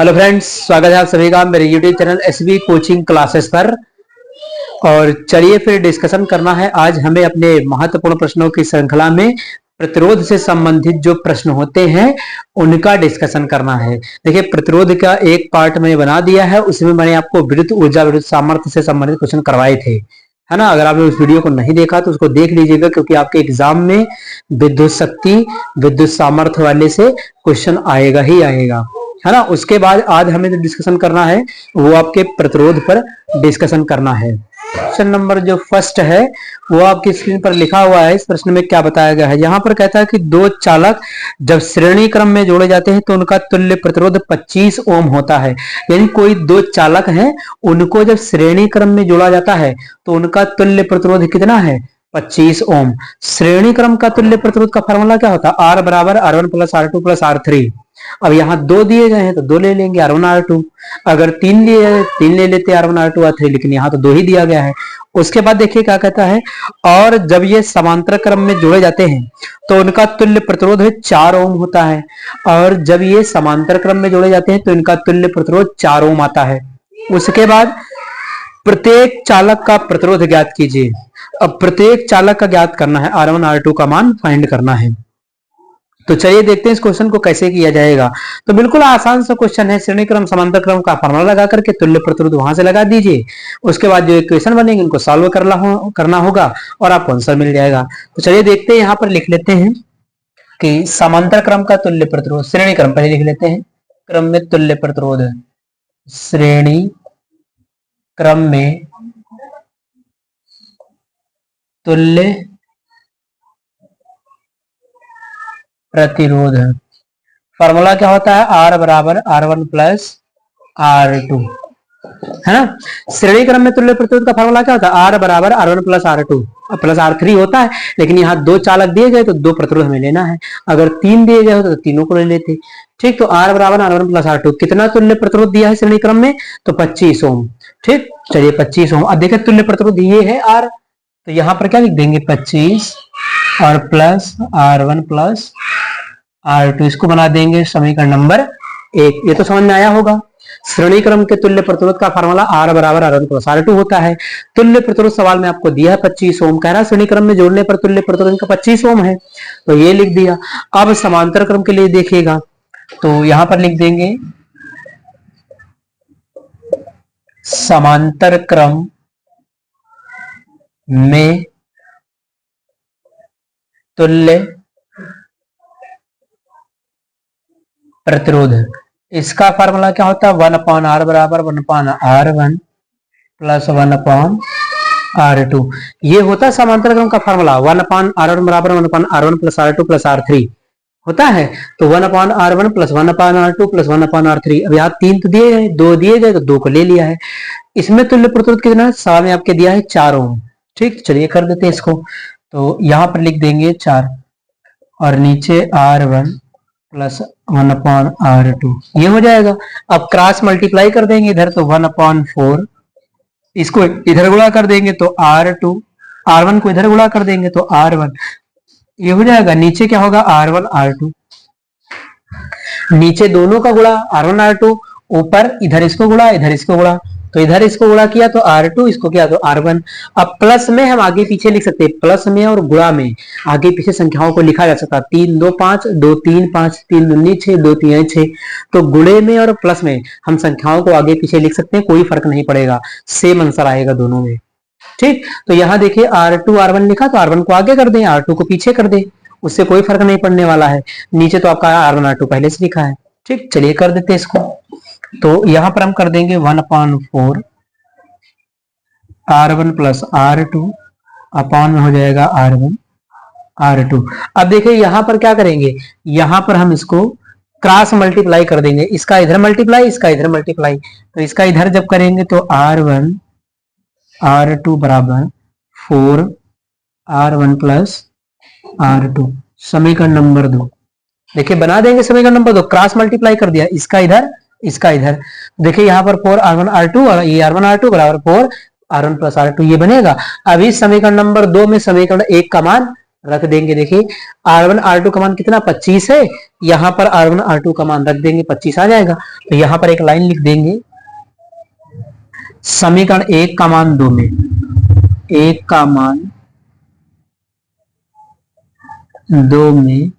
Hello friends, स्वागत है आप सभी का मेरे YouTube channel SB coaching classes पर। और चलिए फिर डिस्कशन करना है। आज हमें अपने महत्वपूर्ण प्रश्नों की श्रृंखला में प्रतिरोध से संबंधित जो प्रश्न होते हैं उनका डिस्कशन करना है। देखिए, प्रतिरोध का एक पार्ट मैंने बना दिया है, उसमें मैंने आपको विद्युत ऊर्जा विद्युत सामर्थ्य से संबंधित क्वेश्चन करवाए थे, है ना। अगर आपने उस वीडियो को नहीं देखा तो उसको देख लीजिएगा, क्योंकि आपके एग्जाम में विद्युत शक्ति विद्युत सामर्थ्य वाले से क्वेश्चन आएगा ही आएगा, है ना। उसके बाद आज हमें जो डिस्कशन करना है वो आपके प्रतिरोध पर डिस्कशन करना है। क्वेश्चन नंबर जो फर्स्ट है वो आपकी स्क्रीन पर लिखा हुआ है। इस प्रश्न में क्या बताया गया है, यहाँ पर कहता है कि दो चालक जब श्रेणी क्रम में जोड़े जाते हैं तो उनका तुल्य प्रतिरोध 25 ओम होता है। यानी कोई दो चालक हैं, उनको जब श्रेणी क्रम में जोड़ा जाता है तो उनका तुल्य प्रतिरोध कितना है, 25 ओम। श्रेणी क्रम का तुल्य प्रतिरोध का फॉर्मूला क्या होता है, आर बराबर R1 plus R2 plus R3। अब यहाँ दो दिए गए हैं तो दो ले लेंगे, R1 R2। अगर तीन दिए गए तीन ले लेते R1 R2 R3, लेकिन यहाँ तो दो ही दिया गया है। उसके बाद देखिए क्या कहता है, और जब ये समांतर क्रम में जोड़े जाते हैं तो उनका तुल्य प्रतिरोध 4 ओम होता है। और जब ये समांतर क्रम में जोड़े जाते हैं तो इनका तुल्य प्रतिरोध 4 ओम आता है। उसके बाद प्रत्येक चालक का प्रतिरोध ज्ञात कीजिए। अब प्रत्येक चालक का ज्ञात करना है, R1 R2 का मान फाइंड करना है। तो चलिए देखते हैं इस क्वेश्चन को कैसे किया जाएगा। तो बिल्कुल आसान सा क्वेश्चन है, श्रेणी क्रम समांतर क्रम का फॉर्मूला लगा करके तुल्य प्रतिरोध वहां से लगा दीजिए। उसके बाद जो इक्वेशन बनेंगे उनको सॉल्व करना होगा और आपको आंसर मिल जाएगा। तो चलिए देखते हैं, यहाँ पर लिख लेते हैं कि समांतर क्रम का तुल्य प्रतिरोध, श्रेणी क्रम पहले लिख लेते हैं, क्रम में तुल्य प्रतिरोध, श्रेणी क्रम में तुल्य प्रतिरोध। फॉर्मूला क्या होता है, R बराबर R1 प्लस R2, है ना। श्रेणी क्रम में तुल्य प्रतिरोध का फॉर्मूला क्या होता है, R बराबर R1 plus R2 plus R3 होता है। लेकिन यहाँ दो चालक दिए गए तो दो प्रतिरोध हमें लेना है। अगर तीन दिए गए तो तीनों को ले लेते। ठीक, तो R बराबर R1 प्लस R2 कितना तुल्य प्रतिरोध दिया है श्रेणी क्रम में, तो 25 ओम। ठीक, चलिए 25 ओम। अब देखिए तुल्य प्रतिरोध ये है R, तो यहाँ पर क्या लिख देंगे 25 और प्लस R1 प्लस R2, इसको बना देंगे समीकरण नंबर 1। ये तो समझ में आया होगा। श्रेणी क्रम के तुल्य प्रतिरोध का फॉर्मूला R बराबर R1 प्लस R2 होता है। तुल्य प्रतिरोध सवाल में आपको दिया है 25 ओम, कह रहा है श्रेणी क्रम में जोड़ने पर तुल्य प्रतिरोध का 25 ओम है, तो ये लिख दिया। अब समांतर क्रम के लिए देखिएगा, तो यहां पर लिख देंगे समांतर क्रम में तुल्य प्रतिरोध, इसका फार्मूला क्या होता है, 1/R बराबर 1/R1 प्लस 1/R2। ये होता है समांतर क्रम का फार्मूला। 1/R1 बराबर 1/R1 plus R2 plus R3 होता है। तो 1/R1 plus 1/R2 plus 1/R3। अब यहाँ तीन तो दिए गए, दो दिए गए तो दो को ले लिया है। इसमें तुल्य प्रतिरोध कितना है, सवाल में आपके दिया है 4 ओम। ठीक, चलिए कर देते हैं इसको। तो यहाँ पर लिख देंगे 4 और नीचे R1 प्लस 1/R2, ये हो जाएगा। अब क्रॉस मल्टीप्लाई कर देंगे इधर, तो 1/4, इसको इधर गुणा कर देंगे तो R2, R1 को इधर गुणा कर देंगे तो R1, ये हो जाएगा। नीचे क्या होगा, R1 R2, नीचे दोनों का गुणा R1 R2, ऊपर इधर इसको गुणा इधर इसको गुणा, तो इधर इसको गुणा किया तो R2, इसको किया तो R1। अब प्लस में हम आगे पीछे लिख सकते हैं, प्लस में और गुणा में आगे पीछे संख्याओं को लिखा जा सकता है। 3 2 5 2 3 5 3 2 6 2 3 6। तो गुणे में और प्लस में हम संख्याओं को आगे पीछे लिख सकते हैं, कोई फर्क नहीं पड़ेगा, सेम आंसर आएगा दोनों में। ठीक, तो यहाँ देखिए R2 R1 लिखा तो R1 को आगे कर दें, R2 को पीछे कर दें, उससे कोई फर्क नहीं पड़ने वाला है। नीचे तो आपका R1 R2 पहले से लिखा है। ठीक, चलिए कर देते हैं इसको। तो यहां पर हम कर देंगे 1/4 R1 प्लस R2 अपॉन में हो जाएगा R1 R2। अब देखिए यहां पर क्या करेंगे, यहां पर हम इसको क्रॉस मल्टीप्लाई कर देंगे, इसका इधर मल्टीप्लाई इसका इधर मल्टीप्लाई। तो इसका इधर जब करेंगे तो R1 R2 बराबर 4 R1 प्लस R2, समीकरण नंबर 2। देखिए बना देंगे समीकरण नंबर 2, क्रॉस मल्टीप्लाई कर दिया, इसका इधर इसका इधर। देखिए यहाँ पर 4 R1 R2 और ये R1 R2 बराबर 4 R1 प्लस R2, ये बनेगा। अब इस समीकरण नंबर 2 में समीकरण 1 का मान रख देंगे। देखिए R1 R2 का मान कितना 25 है, यहाँ पर R1 R2 का मान रख देंगे, 25 आ जाएगा। तो यहाँ पर एक लाइन लिख देंगे, समीकरण 1 का मान 2 में, 1 का मान 2 में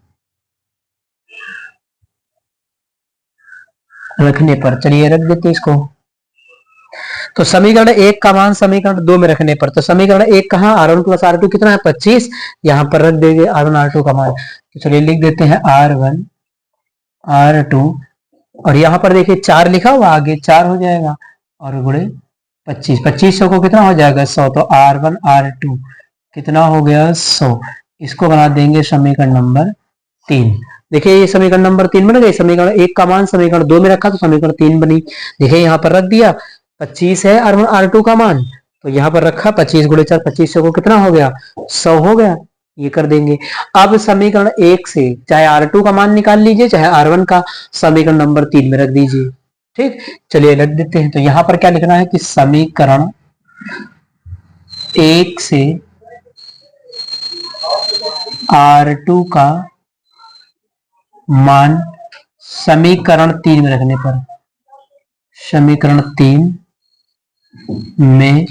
रखने पर, चलिए रख देते इसको। तो समीकरण 1 का मान समीकरण 2 में रखने पर, तो समीकरण 1 कहा R1 प्लस R2 कितना है 25, यहाँ पर रख देंगे R1 R2 का मान। तो चलिए लिख देते हैं R1 R2, और यहाँ पर देखिए 4 लिखा हुआ, आगे 4 हो जाएगा और गुणे 25, 2500 को कितना हो जाएगा 100, तो R1 R2 कितना हो गया 100। इसको बना देंगे समीकरण नंबर 3। देखिए ये समीकरण नंबर 3 बन गई। समीकरण 1 का मान समीकरण 2 में रखा तो समीकरण 3 बनी। देखिए यहाँ पर रख दिया, 25 है R1 R2 का मान, तो यहाँ पर रखा 25 गुणे 4, 2500 को कितना हो गया 100 हो गया। ये कर देंगे। अब समीकरण 1 से चाहे R2 का मान निकाल लीजिए, चाहे R1 का, समीकरण नंबर 3 में रख दीजिए। ठीक, चलिए रख देते हैं। तो यहाँ पर क्या लिखना है कि समीकरण 1 से R2 का मान समीकरण 3 में रखने पर, समीकरण 3 में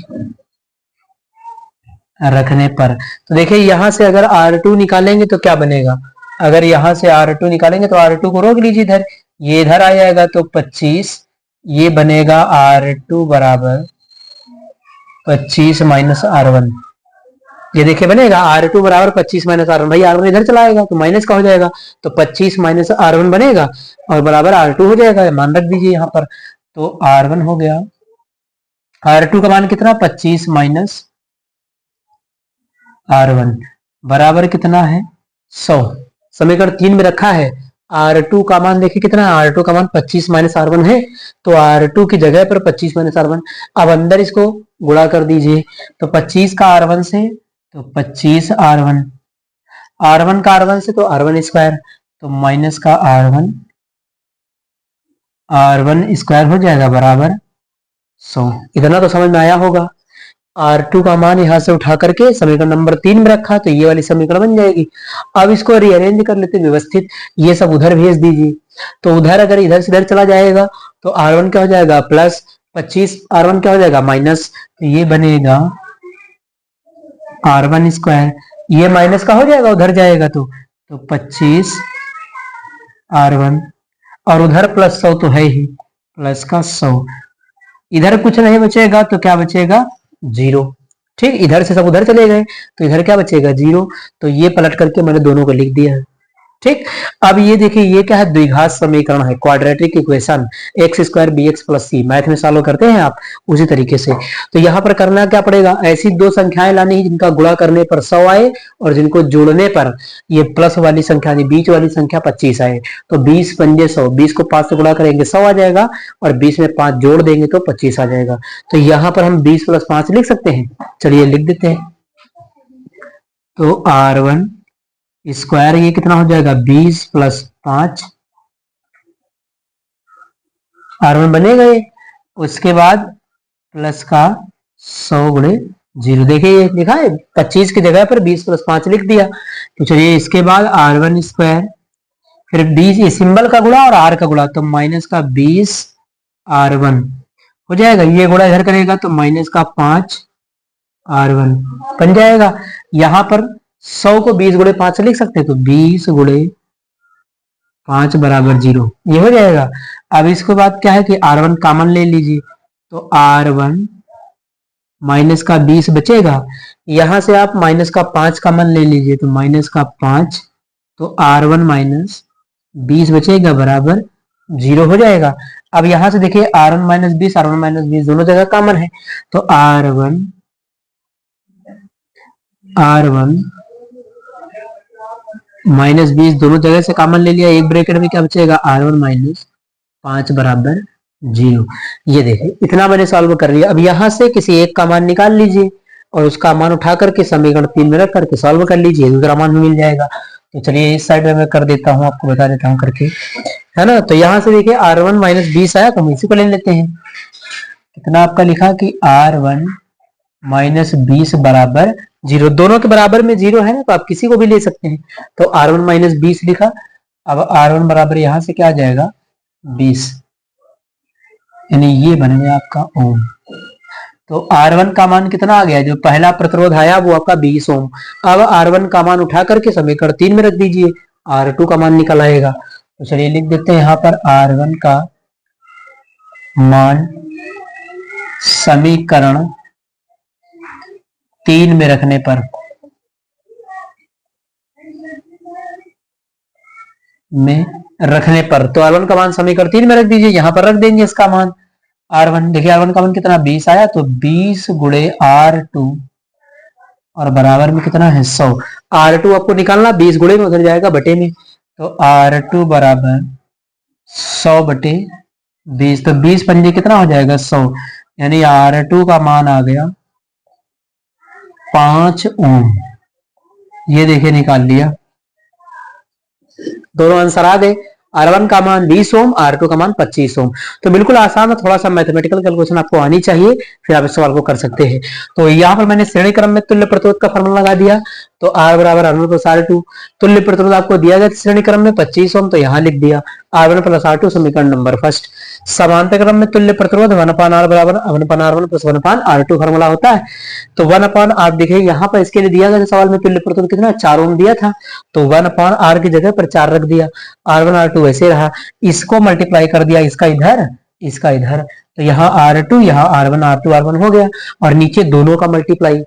रखने पर, तो देखिए यहां से अगर R2 निकालेंगे तो क्या बनेगा, अगर यहां से R2 निकालेंगे तो R2 को रोक लीजिए इधर, ये इधर आ जाएगा तो 25, ये बनेगा R2 बराबर 25 माइनस R1। ये देखिए बनेगा R2 बराबर 25 माइनस R1, भाई R1 इधर चला आएगा तो माइनस का हो जाएगा, तो 25 माइनस R1 बनेगा और बराबर R2 हो जाएगा, मान रख दीजिए यहाँ पर। तो R1 हो गया, R2 का मान कितना 25 माइनस R1 बराबर कितना है 100। समीकरण 3 में रखा है, R2 का मान देखिए कितना है, R2 का मान 25 माइनस R1 है, तो R2 की जगह पर 25 माइनस R1। अब अंदर इसको गुणा कर दीजिए, तो 25 का R1 से तो 25 R1, R1 का R1 से तो R1 स्क्वायर, तो माइनस का R1 स्क्वायर हो जाएगा बराबर 100। इतना तो समझ में आया होगा। R2 का मान यहां से उठा करके समीकरण नंबर 3 में रखा तो ये वाली समीकरण बन जाएगी। अब इसको रीअरेंज कर लेते व्यवस्थित, ये सब उधर भेज दीजिए, तो उधर अगर इधर से इधर चला जाएगा तो R1 क्या हो जाएगा प्लस 25, R1 क्या हो जाएगा माइनस, तो ये बनेगा R1 स्क्वायर, ये माइनस का हो जाएगा उधर जाएगा तो 25 R1 और उधर प्लस 100 तो है ही, प्लस का 100, इधर कुछ नहीं बचेगा तो क्या बचेगा 0। ठीक, इधर से सब उधर चले गए तो इधर क्या बचेगा 0, तो ये पलट करके मैंने दोनों को लिख दिया है। ठीक, अब ये देखिए ये क्या है, द्विघात समीकरण है, quadratic equation, x square b x plus c, math में सॉल्व करते हैं आप उसी तरीके से। तो यहाँ पर करना क्या पड़ेगा, ऐसी दो संख्याएं लानी है जिनका गुणा करने पर 100 आए और जिनको जोड़ने पर ये प्लस वाली संख्या बीच वाली संख्या 25 आए। तो 20 पंजे 100, 20 को 5 से गुणा करेंगे 100 आ जाएगा और 20 में 5 जोड़ देंगे तो 25 आ जाएगा। तो यहाँ पर हम 20 प्लस 5 लिख सकते हैं, चलिए लिख देते हैं। तो R1 स्क्वायर ये कितना हो जाएगा 20 प्लस 5, R1 बनेगा ये, उसके बाद प्लस का 100 गुणे 0, देखिए ये लिखा है 25 की जगह पर 20 प्लस 5 लिख दिया। तो चलिए इसके बाद R1 स्क्वायर, फिर 20 ये सिंबल का गुणा और R का गुणा, तो माइनस का 20 R1 हो जाएगा, ये गुणा इधर करेगा तो माइनस का 5 R1 बन जाएगा। यहां पर 100 को 20 गुणे 5 से लिख सकते हैं, तो 20 गुणे 5 बराबर 0, ये हो जाएगा। अब इसके बाद क्या है कि R1 कॉमन ले लीजिए, तो R1 माइनस का 20 बचेगा, यहां से आप माइनस का 5 कॉमन ले लीजिए, तो माइनस का 5, तो R1 माइनस 20 बचेगा बराबर 0 हो जाएगा। अब यहां से देखिए R1 माइनस 20, R1 माइनस 20 दोनों जगह कॉमन है, तो R1 माइनस 20 दोनों जगह से कॉमन ले लिया, एक ब्रैकेट में क्या बचेगा R1 माइनस 5 बराबर 0। ये देखिए इतना मैंने सॉल्व कर लिया। अब यहां से किसी एक का मान निकाल लीजिए और उसका मान उठा करके समीकरण 3 में रख करके सॉल्व कर लीजिए, दूसरा मान भी मिल जाएगा। तो चलिए इस साइड में मैं कर देता हूं, आपको बता देता हूं करके, है ना। तो यहां से देखिए R1 माइनस 20 आया, तो हम इसी को ले लेते हैं। कितना आपका लिखा कि R1 -20 बराबर 0। दोनों के बराबर में 0 है ना, तो आप किसी को भी ले सकते हैं। तो R1 - 20 लिखा। अब R1 बराबर यहां से क्या आ जाएगा 20, यानी ये बनेगा आपका ओम। तो R1 का मान कितना आ गया, जो पहला प्रतिरोध आया वो आपका 20 ओम। अब R1 का मान उठा करके समीकरण 3 में रख दीजिए, R2 का मान निकल आएगा। तो चलिए लिख देते हैं यहाँ पर R1 का मान समीकरण 3 में रखने पर तो R1 का मान समीकरण 3 में रख दीजिए, यहां पर रख देंगे इसका मान R1। देखिए R1 का मान कितना 20 आया, तो 20 गुणे R2 और बराबर में कितना है 100। R2 आपको निकालना, 20 गुणे में उधर जाएगा बटे में, तो R2 बराबर 100 बटे 20। तो 20 पंजे कितना हो जाएगा 100, यानी R2 का मान आ गया 5 ओम। ये देखिए निकाल लिया, दोनों आंसर आ गए। R1 का मान 20 ओम, R2 का मान 25 ओम। तो बिल्कुल आसान है, थोड़ा सा मैथमेटिकल कैलकुलेशन आपको आनी चाहिए, फिर आप इस सवाल को कर सकते हैं। तो यहाँ पर मैंने श्रेणी क्रम में तुल्य प्रतिरोध का फॉर्मूला लगा दिया। तो R बराबर R1 प्लस R2, तुल्य प्रतिरोध आपको दिया गया श्रेणी क्रम में 25 ओम, तो यहाँ लिख दिया R1 प्लस R2 समीकरण नंबर फर्स्ट। समांतर क्रम में तुल्य प्रतिरोध 1/R बराबर 1/R1 प्लस 1/R2 फॉर्मूला होता है। तो 1/R देखिए यहाँ पर इसके लिए दिया गया सवाल में तुल्य प्रतिरोध कितना 4 ओम दिया था, तो 1/R की जगह पर 4 रख दिया, R1 R2 वैसे रहा, इसको मल्टीप्लाई कर दिया, इसका इधर इसका इधर, तो यहाँ R2 यहाँ R1 R2 R1 हो गया, और नीचे दोनों का मल्टीप्लाई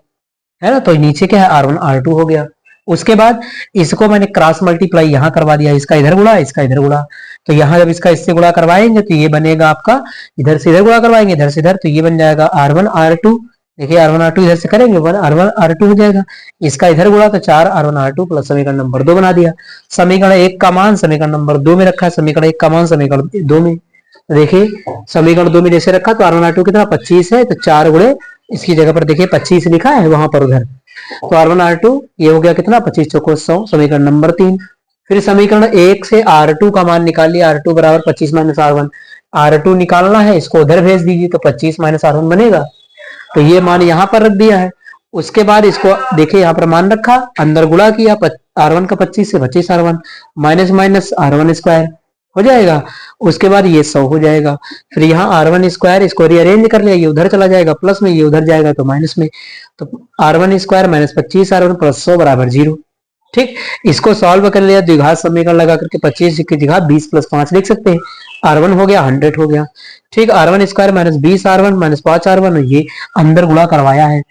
है ना, तो नीचे क्या है R1 R2 हो गया। उसके बाद इसको मैंने क्रॉस मल्टीप्लाई यहाँ करवा दिया, इसका इधर गुणा इसका इधर गुणा, तो यहाँ जब इसका इससे गुणा करवाएंगे तो ये बनेगा आपका, इधर से इधर गुणा करवाएंगे इधर से इधर, तो ये बन जाएगा R1 R2। देखिए R1 R2 इधर से करेंगे 1 R1 R2 हो जाएगा, इसका इधर गुणा तो 4 R1 R2 प्लस समीकरण नंबर 2 बना दिया। समीकरण 1 का मान समीकरण नंबर 2 में रखा है, समीकरण 1 का मान समीकरण 2 में, तो देखिए समीकरण 2 में जैसे रखा तो R1 R2 कितना 25 है, तो 4 गुणे इसकी जगह पर देखिए 25 लिखा है वहां पर उधर, तो R1 R2 ये हो गया कितना 25 चौको 100, समीकरण नंबर 3। फिर समीकरण 1 से R2 का मान निकाल लिया, R2 बराबर 25 माइनस R1, R2 निकालना है, इसको उधर भेज दीजिए तो 25 माइनस R1 बनेगा, तो ये मान यहाँ पर रख दिया है। उसके बाद इसको देखिए यहाँ पर मान रखा, अंदर गुणा किया, R1 का 25 से 25 R1 minus minus R1 square हो जाएगा, उसके बाद ये 100 हो जाएगा। फिर यहाँ R1 स्क्वायर इसको रीअरेंज कर लिया, ये उधर चला जाएगा प्लस में, ये उधर जाएगा तो माइनस में, तो R1 square minus 25 R1 plus 100 बराबर 0। ठीक, इसको सॉल्व कर लिया, द्विघात समीकरण लगा करके 25 की जगह 20 प्लस 5 लिख सकते हैं, R1 हो गया 100 हो गया। ठीक, R1 square minus 20 R1 minus 5 R1, ये अंदर गुणा करवाया है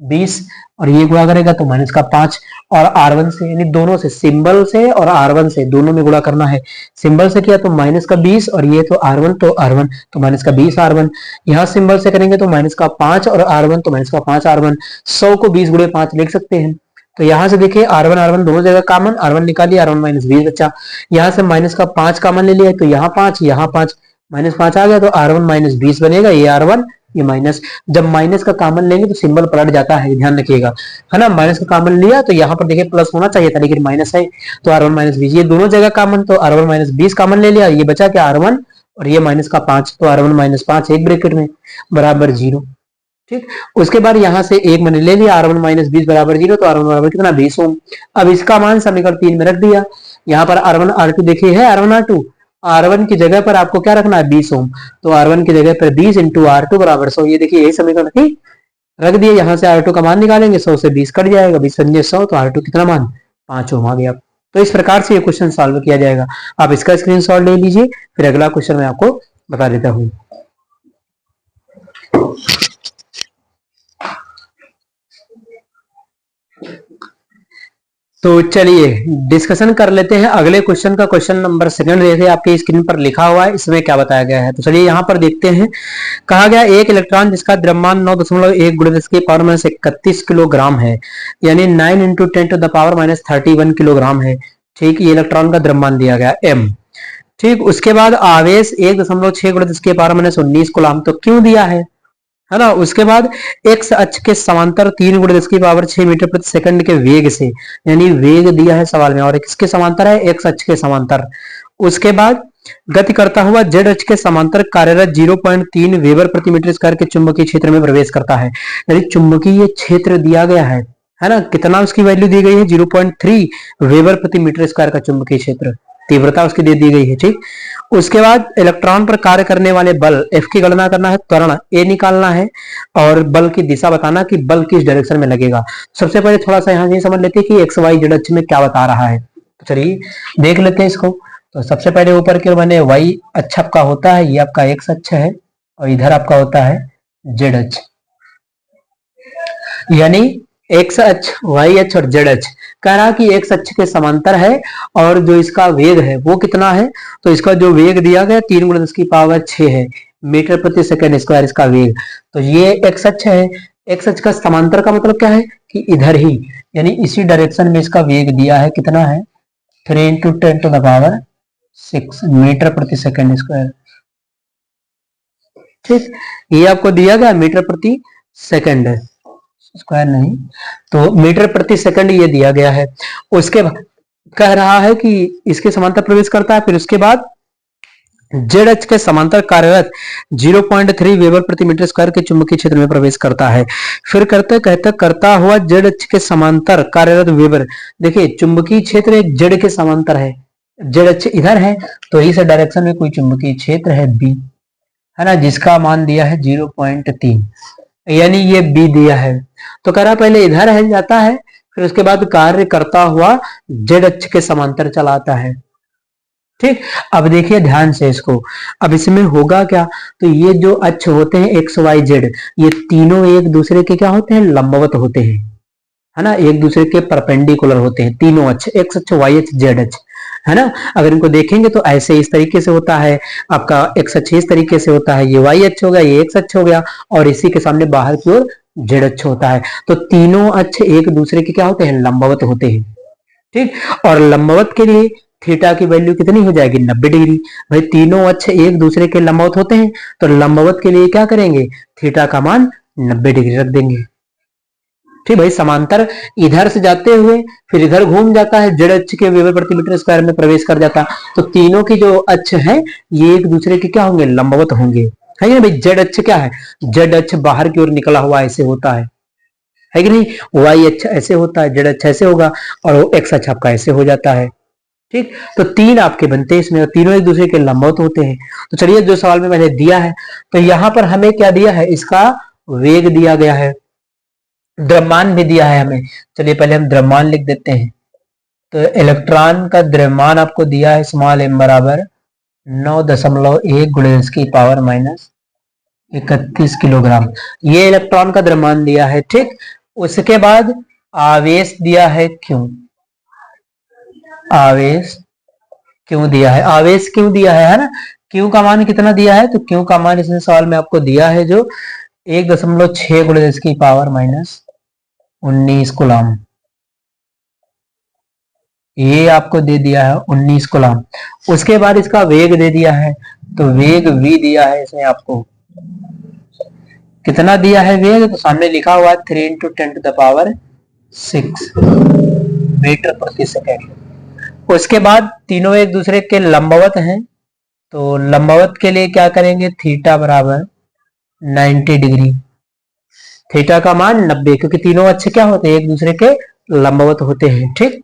20 और ये गुणा करेगा तो माइनस का 5, और R1 से यानी दोनों से, सिंबल से और R1 से दोनों में गुणा करना है। सिंबल से किया तो माइनस का 20 और ये तो R1 तो माइनस का 20 R1, यहाँ सिंबल से करेंगे तो माइनस का 5 और R1 तो माइनस का 5 R1, 100 को 20 गुणे 5 लिख सकते हैं। तो यहाँ से देखिए R1 दोनों जगह कॉमन, R1 निकालिए, R1 माइनस 20 बचा, यहाँ से माइनस का 5 कॉमन ले लिया तो यहाँ 5 माइनस 5 आ गया, तो R1 माइनस 20 बनेगा, ये R1 ये माइनस। जब माइनस का कॉमन लेंगे तो सिंबल पलट जाता है, ध्यान रखिएगा, है ना। माइनस का कॉमन लिया तो यहाँ पर देखिए प्लस होना चाहिए था लेकिन माइनस है, तो R1 माइनस 20, ये दोनों जगह कॉमन, तो R1 माइनस 20 कॉमन ले लिया, ये बचा क्या R1 और ये माइनस का 5, तो R1 माइनस 5 एक ब्रैकेट में बराबर 0। ठीक, उसके बाद यहाँ से एक मैंने ले लिया, R1 माइनस 20 बराबर 0, तो R1 बराबर कितना 20 ओम। अब इसका मान समीकरण 3 में रख दिया, यहाँ पर R1 R2 देखिए है, R1 R2, R1 की जगह पर आपको क्या रखना है 20 ओम, तो R1 की जगह पर 20 इंटू R2 बराबर 100, ये देखिए यही समीकरण ठीक रख दिए। यहाँ से R2 का मान निकालेंगे, 100 से 20 कट जाएगा, 20 संजय 100, तो R2 कितना मान 5 ओम आ गया। तो इस प्रकार से ये क्वेश्चन सॉल्व किया जाएगा। आप इसका स्क्रीनशॉट ले लीजिए, फिर अगला क्वेश्चन मैं आपको बता देता हूँ। तो चलिए डिस्कशन कर लेते हैं अगले क्वेश्चन का। क्वेश्चन नंबर 2 देखिए आपकी स्क्रीन पर लिखा हुआ है, इसमें क्या बताया गया है। तो चलिए यहाँ पर देखते हैं, कहा गया एक इलेक्ट्रॉन जिसका द्रव्यमान 9.1 × 10⁻31 किलोग्राम है, यानी 9 × 10⁻31 किलोग्राम है। ठीक, ये इलेक्ट्रॉन का द्रव्यमान दिया गया m। ठीक, उसके बाद आवेश 1.6 × 10⁻19 कूलम, तो क्यों दिया है ना। उसके बाद x अक्ष के समांतर 3 × 10⁻6 मीटर प्रति सेकंड के वेग से, यानी वेग दिया है सवाल में, और किसके समांतर है x अक्ष के समांतर। उसके बाद गति करता हुआ जेड अक्ष के समांतर कार्यरत 0.3 वेबर प्रति मीटर स्क्वायर के चुंबकीय क्षेत्र में प्रवेश करता है। यानी चुंबकीय क्षेत्र दिया गया है ना, कितना उसकी वैल्यू दी गई है 0.3 वेबर प्रति मीटर स्क्वायर का चुंबकीय क्षेत्र, तीव्रता उसकी दे दी गई है। ठीक, उसके बाद इलेक्ट्रॉन पर कार्य करने वाले बल F की गणना करना है, त्वरण A निकालना है और बल की दिशा बताना कि बल किस डायरेक्शन में लगेगा। सबसे पहले थोड़ा सा यहाँ ये समझ लेते हैं कि एक्स वाई जेड अक्ष में क्या बता रहा है। तो चलिए देख लेते हैं इसको। तो सबसे पहले ऊपर की ओर मैंने वाई अक्ष आपका होता है, ये आपका एक्स अक्ष है और इधर आपका होता है जेड अक्ष। यानी एक्स अक्ष, वाई अक्ष और जेड अक्ष कह रहा कि एक्स अक्ष के समांतर है और जो इसका वेग है वो कितना है, तो इसका जो वेग दिया गया 3 × 10⁶ है मीटर प्रति सेकंड स्क्वायर इसका वेग। तो ये एक्स अक्ष है। एक्स अक्ष का समांतर का मतलब क्या है कि इधर ही, यानी इसी डायरेक्शन में इसका वेग दिया है, कितना है 3 × 10⁶ मीटर प्रति सेकंड स्क्वायर। ठीक, ये आपको दिया गया मीटर प्रति सेकंड है, स्क्वायर नहीं, तो मीटर प्रति सेकंड ये दिया गया है। उसके बाद कह रहा है कि इसके समांतर प्रवेश करता है। फिर उसके बाद जेड अक्ष के समांतर कार्यरत 0.3 वेबर प्रति मीटर स्क्वायर के चुंबकीय क्षेत्र में प्रवेश करता है। फिर कहते करता हुआ जेड अक्ष के समांतर कार्यरत वेबर, देखिए चुंबकीय क्षेत्र एक जेड के समांतर है, जेड अक्ष इधर है तो इस डायरेक्शन में कोई चुंबकीय क्षेत्र है बी, है ना, जिसका मान दिया है 0.3, यानी ये बी दिया है। तो कह रहा पहले इधर है जाता है, फिर उसके बाद कार्य करता हुआ जेड अक्ष के समांतर चलाता है। ठीक, अब देखिए ध्यान से इसको, अब इसमें होगा क्या, तो ये जो अक्ष होते हैं एक्स वाई जेड, ये तीनों एक दूसरे के क्या होते हैं, लंबवत होते हैं, है ना, एक दूसरे के परपेंडिकुलर होते हैं तीनों अक्ष, एक्स अक्ष वाई अक्ष जेड अक्ष, है ना। अगर इनको देखेंगे तो ऐसे इस तरीके से होता है, आपका एक्स अक्ष इस तरीके से होता है, ये वाई अक्ष हो गया, ये एक्स अक्ष हो गया और इसी के सामने बाहर की ओर जेड अक्ष होता है। तो तीनों अक्ष एक दूसरे के क्या होते हैं, लंबवत होते हैं। ठीक, और लंबवत के लिए थीटा की वैल्यू कितनी हो जाएगी, 90 डिग्री। भाई तीनों अक्ष एक दूसरे के लंबवत होते हैं तो लंबवत के लिए क्या करेंगे, थीटा का मान 90 डिग्री रख देंगे। ठीक भाई, समांतर इधर से जाते हुए फिर इधर घूम जाता है, जेड अक्ष के वेबर प्रति मीटर स्क्वायर में प्रवेश कर जाता, तो तीनों की जो अक्ष है ये एक दूसरे के क्या होंगे, लंबवत होंगे, है ना भाई। जेड अक्ष क्या है, जेड अक्ष बाहर की ओर निकला हुआ ऐसे होता है कि नहीं, वाई अक्ष ऐसे होता है, जेड अक्ष ऐसे होगा और एक्स अक्ष आपका ऐसे हो जाता है। ठीक, तो तीन आपके बनते हैं इसमें और तीनों एक दूसरे के लंबवत होते हैं। तो चलिए जो सवाल में मैंने दिया है, तो यहां पर हमें क्या दिया है, इसका वेग दिया गया है, द्रव्यमान भी दिया है हमें। चलिए पहले हम द्रव्यमान लिख देते हैं। तो इलेक्ट्रॉन का द्रव्यमान आपको दिया है स्मॉल m बराबर 9.1 × 10⁻31 किलोग्राम, ये इलेक्ट्रॉन का द्रव्यमान दिया है। ठीक, उसके बाद आवेश दिया है क्यों, आवेश क्यों दिया है, आवेश क्यों दिया है ना, क्यों का मान कितना दिया है, तो क्यों का मान इसने सवाल में आपको दिया है जो 1.6 × 10⁻19 कूलम, ये आपको दे दिया है 19 कूलम। उसके बाद इसका वेग दे दिया है, तो वेग v दिया है इसने आपको, कितना दिया है वेग, तो सामने लिखा हुआ है 3 × 10⁻6 मीटर प्रति सेकेंड। उसके बाद तीनों एक दूसरे के लंबवत हैं, तो लंबवत के लिए क्या करेंगे, थीटा बराबर 90 डिग्री, थीटा का मान 90, क्योंकि तीनों अक्ष क्या होते हैं, एक दूसरे के लंबवत होते हैं। ठीक,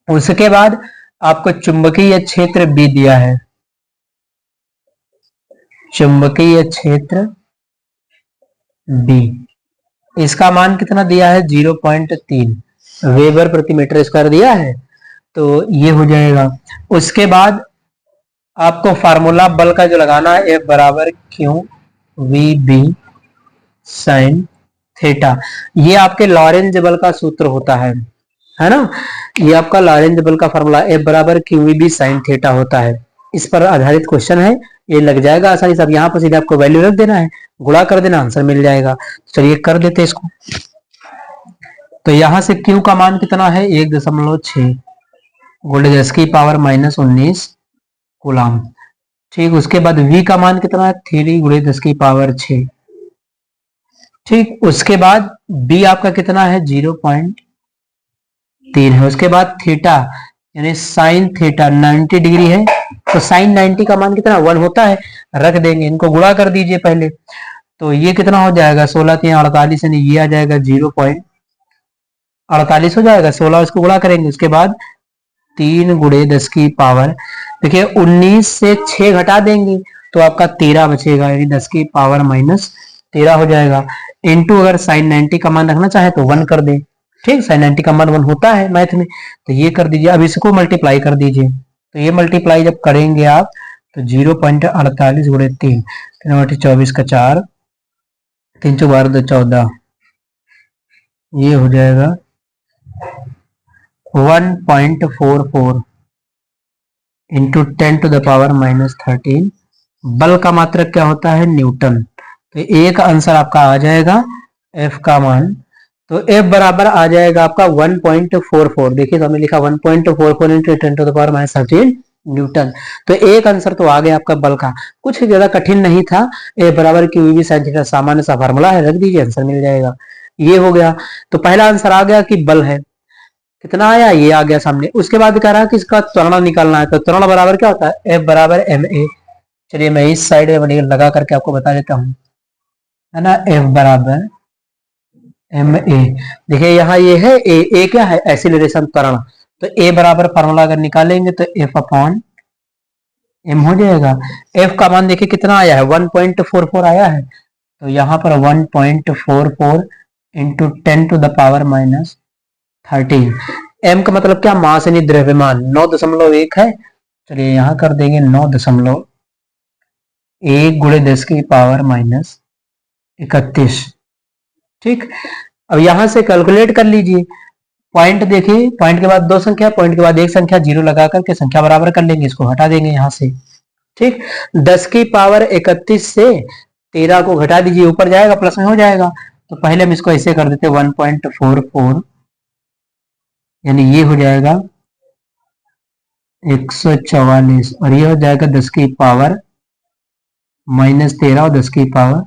उसके बाद आपको चुंबकीय क्षेत्र B दिया है, चुंबकीय क्षेत्र B, इसका मान कितना दिया है 0.3 वेबर प्रति मीटर स्क्वायर दिया है, तो ये हो जाएगा। उसके बाद आपको फार्मूला बल का जो लगाना है, F बराबर Q V B sin theta, ये आपके लॉरेंज बल का सूत्र होता है ना, ये आपका लॉरेंज बल का फार्मूला F बराबर Q V B sin theta होता है। इस पर आधारित क्वेश्चन है, ये लग जाएगा आसानी से। अब यहाँ पर सीधे आपको वैल्यू रख देना है, गुणा कर देना, आंसर मिल जाएगा। चलिए कर देते इसको। तो यहां से Q का मान कितना है 1.6 × 10⁻19 कूलम। ठीक, उसके बाद V का मान कितना है 3 × 10⁻6। ठीक, उसके बाद B आपका कितना है 0.3 है। उसके बाद थीटा यानी साइन थीटा 90 डिग्री है, तो साइन 90 का मान कितना 1 होता है, रख देंगे, इनको गुणा कर दीजिए पहले। तो ये कितना हो जाएगा 16 3 48, यानी ये आ जाएगा 0.48 हो जाएगा। 16 इसको गुणा करेंगे, उसके बाद 3 गुणे 10 की पावर, देखिए 19 से 6 घटा देंगे तो आपका 13 बचेगा, यानी 10 की पावर माइनस 13 हो जाएगा। इनटू अगर साइन 90 का मान रखना चाहे तो 1 कर दें, ठीक, साइन 90 का मान 1 होता है मैथ में, तो ये कर दीजिए। अब इसको मल्टीप्लाई कर दीजिए, तो ये मल्टीप्लाई जब करेंगे आप तो 0.48 गुणे 3, 24 का 4, 3 चौ 12 2 14, ये हो जाएगा 1.44 into 10 to the power minus 13। बल का मात्रक क्या होता है न्यूटन, तो ए का आंसर आपका आ जाएगा एफ का मान, तो एफ बराबर आ जाएगा आपका 1.44। देखिए तो हमने लिखा 1.44 into 10 to the power minus 13 newton. तो एक आंसर तो आ गया आपका बल का, कुछ ज्यादा कठिन नहीं था। ए बराबर क्यू वी साइन थीटा सामान्य सा फार्मूला है, रख दीजिए आंसर मिल जाएगा। ये हो गया, तो पहला आंसर आ गया कि बल है, कितना आया ये आ गया सामने। उसके बाद कह रहा है कि इसका त्वरण निकालना है, तो त्वरण बराबर क्या होता है एफ बराबर एम ए। चलिए मैं इस साइड में लगा करके आपको बता देता हूँ, है ना, एफ बराबर एम ए। देखिए यहाँ ये है ए क्या है एक्सीलरेशन त्वरण, तो ए बराबर फार्मूला अगर निकालेंगे तो एफ अपॉन एम हो जाएगा। एफ का मान देखिए कितना आया है 1.44 आया है, तो यहाँ पर 1.44 into 10 to the power minus 13। M का मतलब क्या मास यानी द्रव्यमान, 9.1 है, चलिए यहाँ कर देंगे 9.1 गुणे 10 की पावर माइनस 31, ठीक। अब यहां से कैलकुलेट कर लीजिए, पॉइंट देखिए, पॉइंट के बाद 2 संख्या, पॉइंट के बाद 1 संख्या, 0 लगा करके संख्या बराबर कर लेंगे, इसको हटा देंगे यहां से, ठीक। 10 की पावर 31 से 13 को घटा दीजिए, ऊपर जाएगा प्लस में हो जाएगा, तो पहले हम इसको ऐसे कर देते 1.44, यानी ये हो जाएगा 144, और ये हो जाएगा 10 की पावर माइनस 13 और 10 की पावर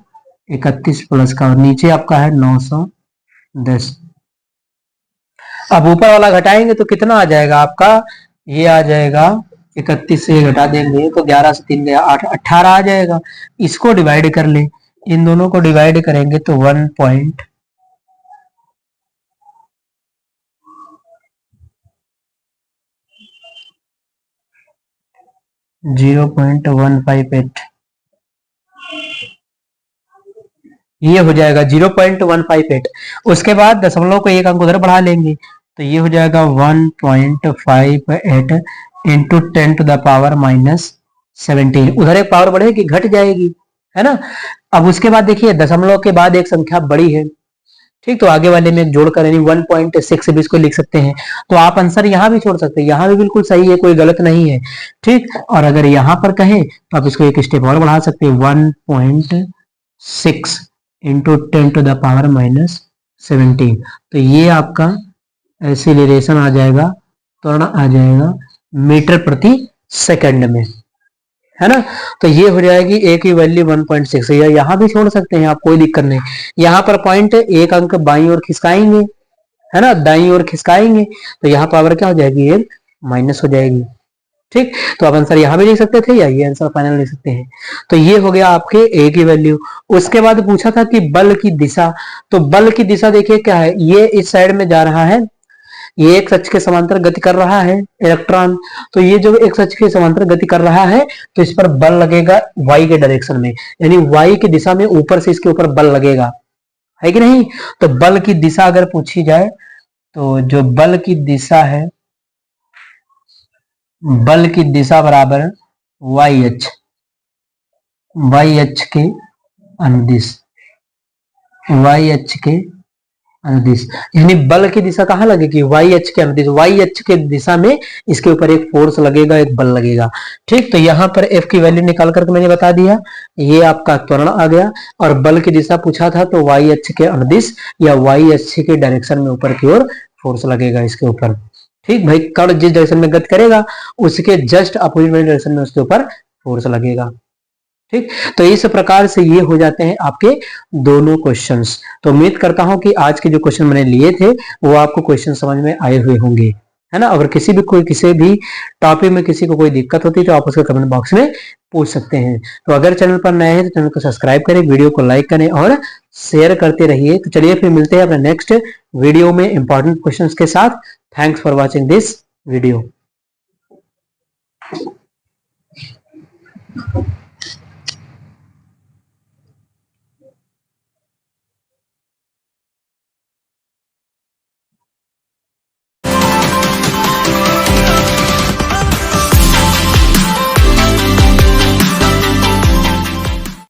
31 प्लस का, और नीचे आपका है 910। अब ऊपर वाला घटाएंगे तो कितना आ जाएगा आपका, ये आ जाएगा 31 से घटा देंगे तो 11 से 3 गया 8, 18 आ जाएगा। इसको डिवाइड कर ले, इन दोनों को डिवाइड करेंगे तो 0.158, ये हो जाएगा 0.158। उसके बाद दशमलव को एक अंक उधर बढ़ा लेंगे तो ये हो जाएगा 1.58 into 10 to the power minus 17। उधर एक पावर बढ़ेगी घट जाएगी, है ना। अब उसके बाद देखिए दशमलव के बाद एक संख्या बड़ी है, ठीक, तो आगे वाले में जोड़कर यानी 1.6 भी इसको लिख सकते हैं। तो आप आंसर यहाँ भी छोड़ सकते हैं, यहाँ भी बिल्कुल सही है, कोई गलत नहीं है, ठीक। और अगर यहाँ पर कहें तो आप इसको एक स्टेप और बढ़ा सकते हैं 1.6 into 10 to the power minus 17। तो ये आपका एक्सीलरेशन आ जाएगा, त्वरण आ जाएगा मीटर प्रति सेकंड में, है ना। तो ये हो जाएगी ए की वैल्यू 1.6, या यहाँ भी छोड़ सकते हैं आप, कोई दिक्कत नहीं। यहाँ पर पॉइंट एक अंक बाईं ओर खिसकाएंगे, है ना, दाईं ओर खिसकाएंगे तो यहाँ पावर क्या हो जाएगी एक माइनस हो जाएगी, ठीक। तो आप आंसर यहाँ भी लिख सकते थे या ये आंसर फाइनल लिख सकते हैं। तो ये हो गया आपके ए की वैल्यू। उसके बाद पूछा था कि बल की दिशा, तो बल की दिशा देखिए क्या है, ये इस साइड में जा रहा है, ये एक अक्ष के समांतर गति कर रहा है इलेक्ट्रॉन, तो ये जो एक अक्ष के समांतर गति कर रहा है तो इस पर बल लगेगा y के डायरेक्शन में, यानी y की दिशा में ऊपर से इसके ऊपर बल लगेगा, है कि नहीं। तो बल की दिशा अगर पूछी जाए तो जो बल की दिशा है, बल की दिशा बराबर y अक्ष के अनुदिश, y अक्ष के अनुदिश, यानी बल की दिशा कहाँ लगेगी y अक्ष के अनुदिश, y अक्ष के दिशा में इसके ऊपर एक फोर्स लगेगा, एक बल लगेगा, ठीक। तो यहाँ पर f की वैल्यू निकाल करके मैंने बता दिया, ये आपका त्वरण आ गया। और बल की दिशा पूछा था तो y अक्ष के अनुदिश या y अक्ष के डायरेक्शन में ऊपर की ओर फोर्स लगेगा इसके ऊपर, ठीक। भाई कण जिस डायरेक्शन में गति करेगा उसके जस्ट अपोजिट डायरेक्शन में उसके ऊपर फोर्स लगेगा, ठीक। तो इस प्रकार से ये हो जाते हैं आपके दोनों क्वेश्चंस। तो उम्मीद करता हूं कि आज के जो क्वेश्चन मैंने लिए थे वो आपको क्वेश्चन समझ में आए हुए होंगे, है ना। अगर किसी भी टॉपिक में किसी को कोई दिक्कत होती है तो आप उसको कमेंट बॉक्स में पूछ सकते हैं। तो अगर चैनल पर नए हैं तो चैनल को सब्सक्राइब करें, वीडियो को लाइक करें और शेयर करते रहिए। तो चलिए फिर मिलते हैं अपने नेक्स्ट वीडियो में इंपॉर्टेंट क्वेश्चंस के साथ। Thanks for watching this video.